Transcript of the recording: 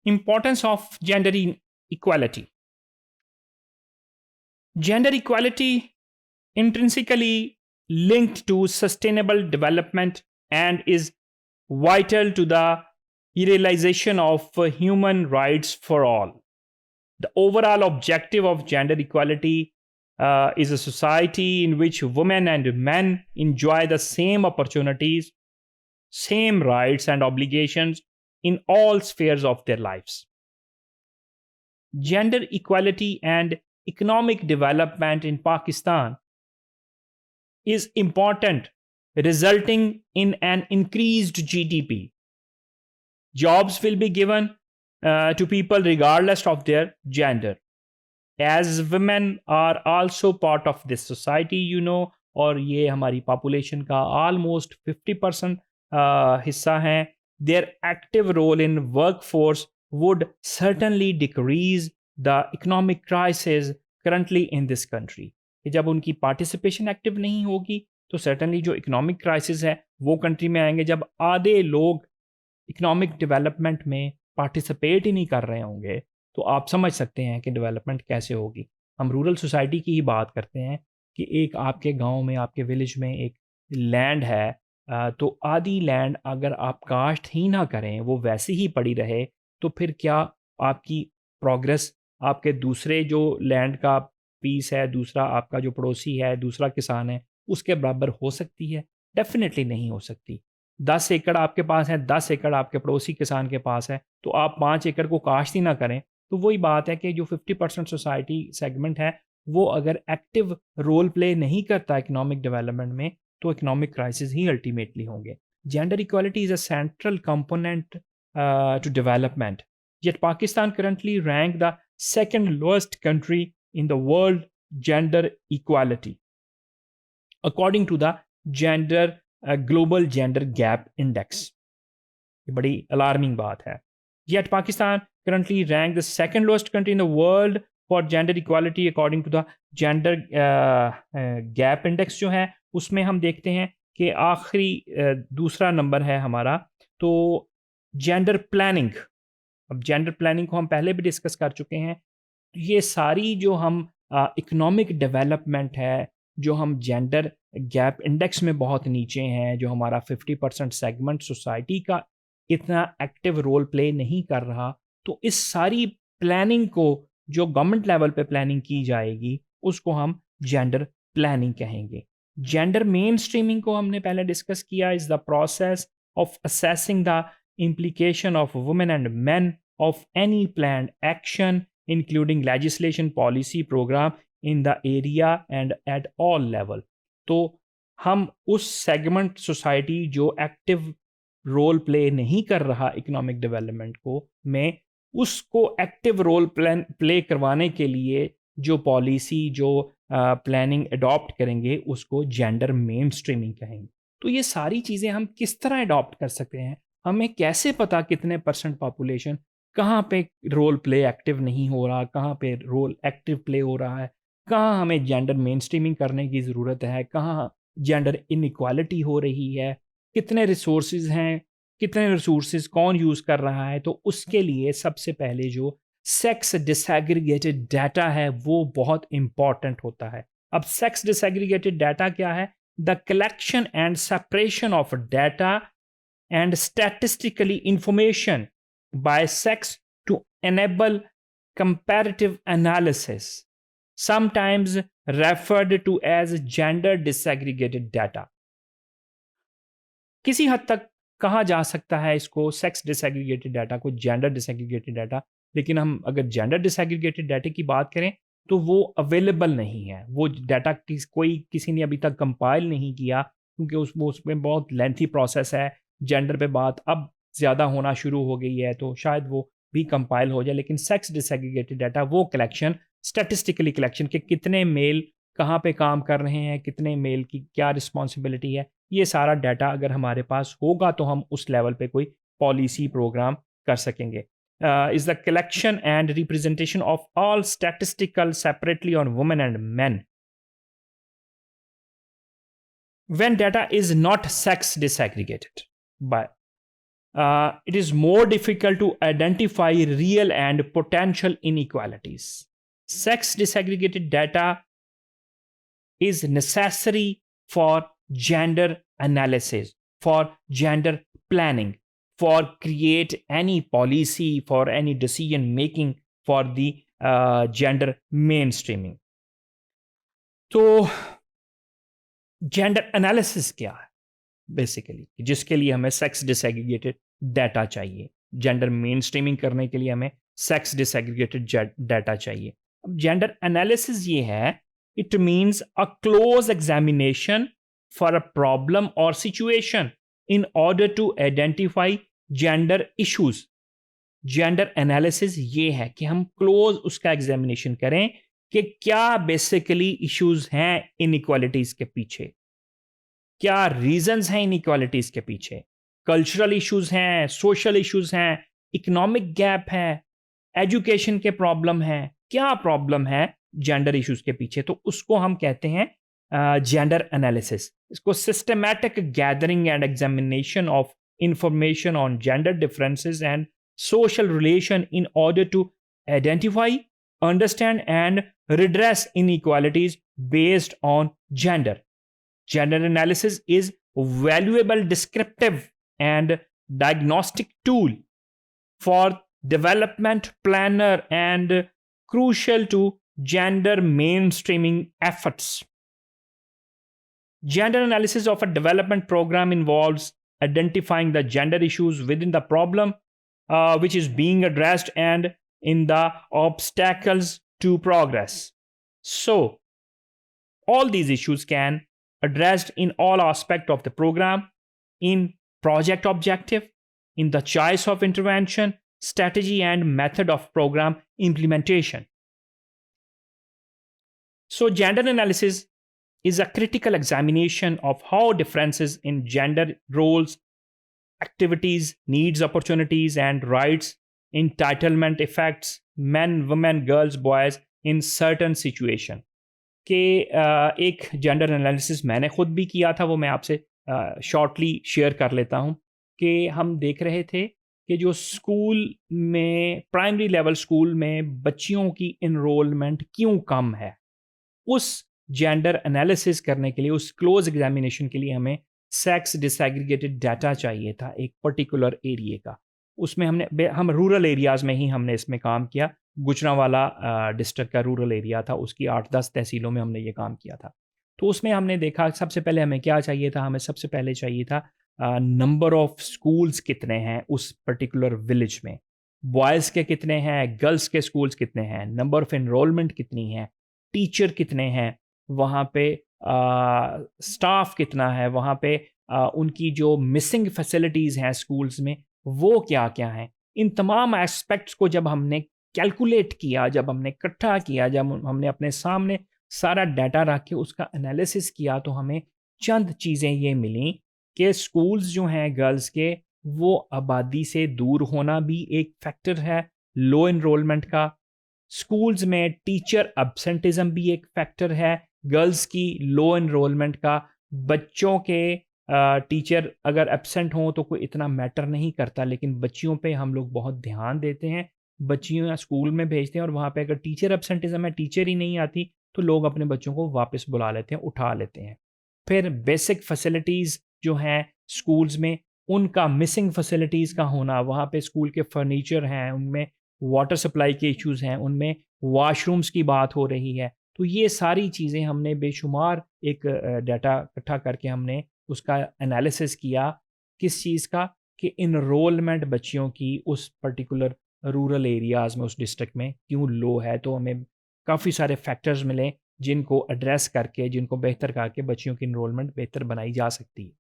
Importance of gender equality. Gender equality intrinsically linked to sustainable development and is vital to the realization of human rights for all. The overall objective of gender equality is a society in which women and men enjoy the same opportunities, same rights and obligations in all spheres of their lives. Gender equality and economic development in Pakistan is important, resulting in an increased GDP. Jobs will be given to people regardless of their gender. As women are also part of this society, और ये हमारी population का almost 50% हिस्सा हैं, their active role in workforce would certainly decrease the economic crisis currently in this country. कि जब उनकी participation active नहीं होगी तो सर्टनली जो इकोनॉमिक क्राइसिस है वो कंट्री में आएंगे. जब आधे लोग इकोनॉमिक डेवलपमेंट में पार्टिसिपेट ही नहीं कर रहे होंगे तो आप समझ सकते हैं कि डेवलपमेंट कैसे होगी. हम रूरल सोसाइटी की ही बात करते हैं कि एक आपके गांव में, आपके विलेज में एक लैंड है, तो आधी लैंड अगर आप काश्त ही ना करें, वो वैसे ही पड़ी रहे, तो फिर क्या आपकी प्रोग्रेस आपके दूसरे जो लैंड का पीस है, दूसरा आपका जो पड़ोसी है, दूसरा किसान है, उसके बराबर हो सकती है? डेफिनेटली नहीं हो सकती. 10 एकड़ आपके पास है, 10 एकड़ आपके पड़ोसी किसान के पास है, तो आप 5 एकड़ को काश्त ही ना करें, तो वही बात है कि जो 50% सोसाइटी सेगमेंट है वो अगर एक्टिव रोल प्ले नहीं करता इकोनॉमिक डेवलपमेंट में, तो इकोनॉमिक क्राइसिस ही अल्टीमेटली होंगे. Gender equality is a central component to development. Yet Pakistan currently ranked the second lowest country in the world gender equality, according to the Global Gender Gap Index. ये बड़ी alarming बात है. Yet Pakistan currently ranked the second lowest country in the world for gender equality according to the Gender Gap Index जो है उसमें हम देखते हैं कि आखिरी दूसरा नंबर है हमारा. तो जेंडर प्लानिंग, अब जेंडर प्लानिंग को हम पहले भी डिस्कस कर चुके हैं. ये सारी जो हम इकोनॉमिक डेवलपमेंट है, जो हम जेंडर गैप इंडेक्स में बहुत नीचे हैं, जो हमारा 50% सेगमेंट सोसाइटी का इतना एक्टिव रोल प्ले नहीं कर रहा, तो इस सारी प्लानिंग को जो गवर्नमेंट लेवल पे प्लानिंग की जाएगी उसको हम जेंडर प्लानिंग कहेंगे. जेंडर मेन स्ट्रीमिंग को हमने पहले डिस्कस किया. Is the process of assessing the implication of women and men of any planned action including legislation, policy, program in the area and at all level. तो हम उस segment society जो active role play नहीं कर रहा economic development को में, उसको एक्टिव रोल प्ले करवाने के लिए जो पॉलिसी, जो प्लानिंग अडॉप्ट करेंगे उसको जेंडर मेन स्ट्रीमिंग कहेंगे. तो ये सारी चीज़ें हम किस तरह अडॉप्ट कर सकते हैं? हमें कैसे पता कितने परसेंट पॉपुलेशन कहाँ पे रोल प्ले एक्टिव नहीं हो रहा, कहाँ पे रोल एक्टिव प्ले हो रहा है, कहाँ हमें जेंडर मेन स्ट्रीमिंग करने की ज़रूरत है, कहाँ जेंडर इनइक्वालिटी हो रही है, कितने रिसोर्सेज हैं, कितने रिसोर्सेज कौन यूज़ कर रहा है. तो उसके लिए सबसे पहले जो सेक्स डिसएग्रीगेटेड डाटा है वो बहुत इम्पॉर्टेंट होता है. अब सेक्स डिसएग्रीगेटेड डाटा क्या है? The collection and separation of data and statistically information by sex to enable comparative analysis, sometimes referred to as gender disaggregated data. किसी हद तक कहा जा सकता है इसको सेक्स डिसएग्रीगेटेड डाटा को जेंडर डिसएग्रीगेटेड डाटा, लेकिन हम अगर जेंडर डिसएग्रीगेटेड डाटा की बात करें तो वो अवेलेबल नहीं है. वो डाटा किसी ने अभी तक कंपाइल नहीं किया क्योंकि उसमें बहुत लेंथी प्रोसेस है. जेंडर पे बात अब ज़्यादा होना शुरू हो गई है तो शायद वो भी कंपाइल हो जाए. लेकिन सेक्स डिसएग्रीगेटेड डाटा वो कलेक्शन, स्टैटिस्टिकली कलेक्शन के कितने मेल कहाँ पे काम कर रहे हैं, कितने मेल की क्या रिस्पॉन्सिबिलिटी है, ये सारा डाटा अगर हमारे पास होगा तो हम उस लेवल पे कोई पॉलिसी प्रोग्राम कर सकेंगे. Is the collection and representation of all statistical separately on women and man when data is not sex disaggregated. But it is more difficult to identify real and potential inequalities. Sex disaggregated data is necessary for gender analysis, for gender planning, for create any policy, for any decision making, for the gender mainstreaming. तो gender analysis क्या है basically, जिसके लिए हमें sex disaggregated data चाहिए, gender main streaming करने के लिए हमें सेक्स डिसएग्रीगेटेड डाटा चाहिए. अब जेंडर एनालिसिस ये है, it means a close examination for a problem और situation in order to identify gender issues. Gender analysis ये है कि हम क्लोज उसका एग्जामिनेशन करें कि क्या बेसिकली इश्यूज हैं इनइक्वालिटीज के पीछे, क्या रीजंस हैं इनइक्वालिटीज के पीछे. कल्चरल इश्यूज हैं, सोशल इश्यूज हैं, इकोनॉमिक गैप है, एजुकेशन के प्रॉब्लम है, क्या प्रॉब्लम है जेंडर इश्यूज के पीछे. तो उसको हम कहते हैं जेंडर एनालिसिस. इसको systematic gathering and examination of information on gender differences and social relation in order to identify, understand, and redress inequalities based on gender. Gender analysis is a valuable descriptive and diagnostic tool for development planner and crucial to gender mainstreaming efforts. Gender analysis of a development program involves identifying the gender issues within the problem which is being addressed and in the obstacles to progress. So, all these issues can addressed in all aspects of the program, in project objective, in the choice of intervention, strategy and method of program implementation. So, gender analysis is a critical examination of how differences in gender roles, activities, needs, opportunities, and rights, entitlement affects men, women, girls, boys in certain situation. के एक gender analysis मैंने खुद भी किया था, वो मैं आपसे शॉर्टली शेयर कर लेता हूँ. कि हम देख रहे थे कि जो स्कूल में, प्राइमरी लेवल स्कूल में बच्चियों की इनरोलमेंट क्यों कम है, उस जेंडर एनालिसिस करने के लिए, उस क्लोज एग्जामिनेशन के लिए हमें सेक्स डिसएग्रीगेटेड डाटा चाहिए था एक पर्टिकुलर एरिया का. उसमें हम रूरल एरियाज़ में ही हमने इसमें काम किया. गुजरांवाला डिस्ट्रिक्ट का रूरल एरिया था, उसकी 8-10 तहसीलों में हमने ये काम किया था. तो उसमें हमने देखा सबसे पहले हमें क्या चाहिए था, हमें सबसे पहले चाहिए था नंबर ऑफ़ स्कूल्स कितने हैं उस पर्टिकुलर विलेज में, बॉयज़ के कितने हैं, गर्ल्स के स्कूल्स कितने हैं, नंबर ऑफ़ एनरोलमेंट कितनी है, टीचर कितने हैं वहाँ पे, स्टाफ कितना है वहाँ पे, उनकी जो मिसिंग फैसिलिटीज़ हैं स्कूल्स में वो क्या क्या हैं. इन तमाम एस्पेक्ट्स को जब हमने कैलकुलेट किया, जब हमने इकट्ठा किया, जब हमने अपने सामने सारा डाटा रख के उसका एनालिसिस किया, तो हमें चंद चीज़ें ये मिली कि स्कूल्स जो हैं गर्ल्स के, वो आबादी से दूर होना भी एक फैक्टर है लो एनरोलमेंट का. स्कूल्स में टीचर एब्सेंटिज्म भी एक फैक्टर है गर्ल्स की लो एनरोलमेंट का. बच्चों के टीचर अगर एब्सेंट हों तो कोई इतना मैटर नहीं करता, लेकिन बच्चियों पे हम लोग बहुत ध्यान देते हैं, बच्चियों स्कूल में भेजते हैं, और वहाँ पे अगर टीचर एब्सेंटिज्म है, टीचर ही नहीं आती, तो लोग अपने बच्चों को वापस बुला लेते हैं, उठा लेते हैं. फिर बेसिक फैसिलिटीज़ जो हैं स्कूल्स में, उनका मिसिंग फैसिलिटीज़ का होना, वहाँ पे स्कूल के फर्नीचर हैं, उनमें वाटर सप्लाई के इश्यूज़ हैं, उनमें वॉशरूम्स की बात हो रही है. तो ये सारी चीज़ें हमने बेशुमार एक डाटा इकट्ठा करके हमने उसका एनालिसिस किया. किस चीज़ का, कि इनरोलमेंट बच्चियों की उस पर्टिकुलर रूरल एरियाज़ में, उस डिस्ट्रिक्ट में क्यों लो है. तो हमें काफ़ी सारे फैक्टर्स मिले जिनको एड्रेस करके, जिनको बेहतर करके बच्चियों की इनरोलमेंट बेहतर बनाई जा सकती है.